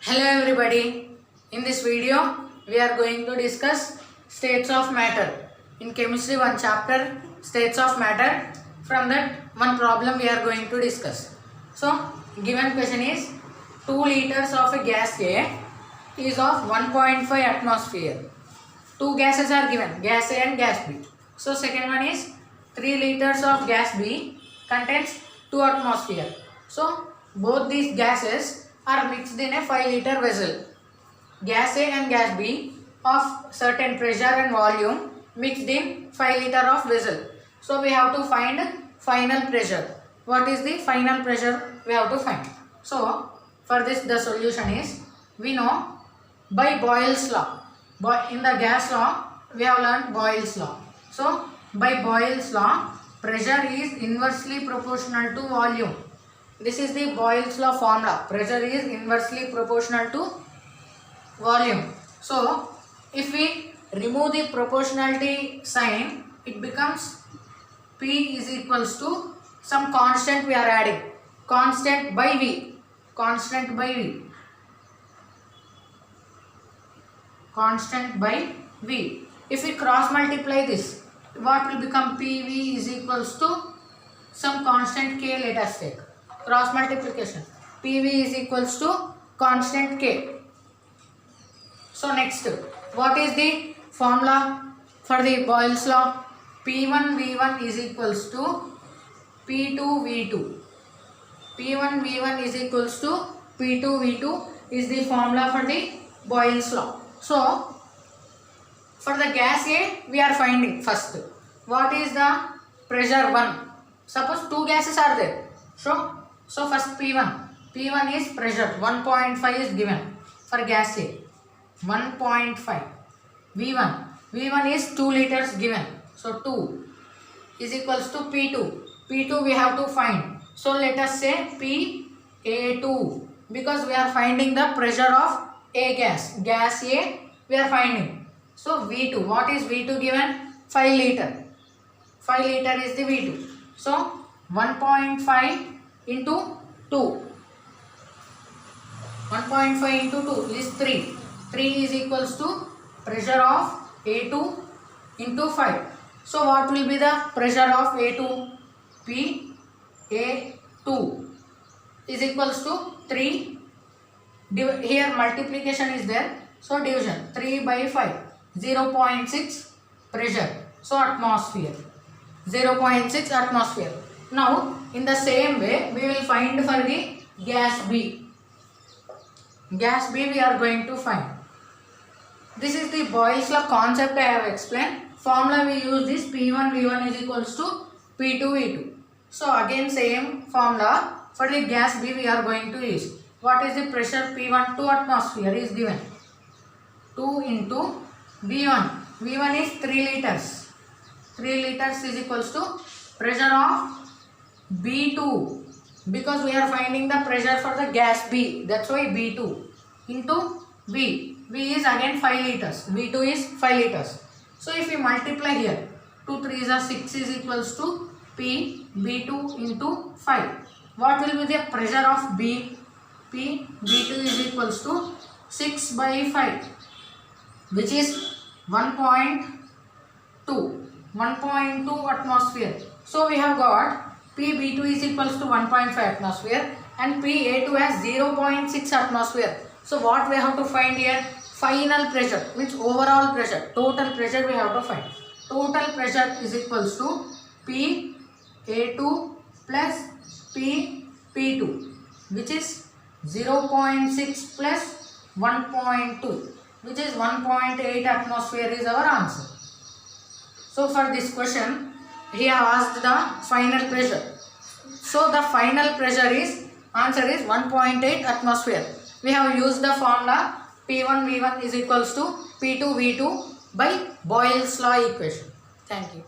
Hello everybody. In this video we are going to discuss states of matter. In chemistry one chapter states of matter. From that one problem we are going to discuss. So given question is 2 liters of a gas A is of 1.5 atmosphere. Two gases are given, gas A and gas B. So second one is 3 liters of gas B contains 2 atmosphere. So both these gases are mixed in a 5 liter vessel. Gas A and gas B of certain pressure and volume mixed in 5 liter of vessel. So we have to find final pressure. What is the final pressure we have to find? So for this the solution is, we know by Boyle's law. In the gas law we have learned Boyle's law. So by Boyle's law, pressure is inversely proportional to volume. This is the Boyle's law formula. Pressure is inversely proportional to volume. So if we remove the proportionality sign, it becomes P is equals to some constant we are adding. Constant by V. Constant by V. Constant by V. If we cross multiply this, what will become? PV is equals to some constant K, let us take. Cross multiplication. PV is equals to constant K. So next, what is the formula for the Boyle's law? P1 V1 is equals to P2 V2. P1 V1 is equals to P2 V2 is the formula for the Boyle's law. So for the gas A we are finding first. What is the pressure 1? Suppose two gases are there. So first P1. P1 is pressure 1.5 is given for gas A. 1.5. V1. V1 is 2 liters given. So 2 is equals to P2. P2 we have to find. So let us say PA2 because we are finding the pressure of A gas. Gas A we are finding. So V2. What is V2 given? 5 liter. 5 liter is the V2. So 1.5 into 2. 1.5 into 2 is 3. 3 is equals to pressure of A2 into 5. So what will be the pressure of A2? PA2 is equals to 3. Here multiplication is there. So division 3 by 5. 0.6 pressure. So atmosphere. 0.6 atmosphere. Now in the same way we will find for the gas B. Gas B we are going to find. This is the Boyle's law concept I have explained. Formula we use this P1 V1 is equals to P2 V2. So again same formula for the gas B we are going to use. What is the pressure P1? 2 atmosphere is given. 2 into V1. V1 is 3 liters. 3 liters is equals to pressure of B2 because we are finding the pressure for the gas B. That's why B2 into V. V is again 5 liters. V2 is 5 liters. So if we multiply here, 2 3s are 6 is equals to P B2 into 5. What will be the pressure of B? P B2 is equals to 6 by 5, which is 1.2 atmosphere. So we have got PB2 is equals to 1.5 atmosphere and PA2 has 0.6 atmosphere. So what we have to find here? Final pressure, means overall pressure, total pressure we have to find. Total pressure is equals to PA2 plus PP2, which is 0.6 plus 1.2, which is 1.8 atmosphere is our answer. So for this question, he have asked the final pressure. So the final pressure is, answer is 1.8 atmosphere. We have used the formula P1 V1 is equals to P2 V2 by Boyle's law equation. Thank you.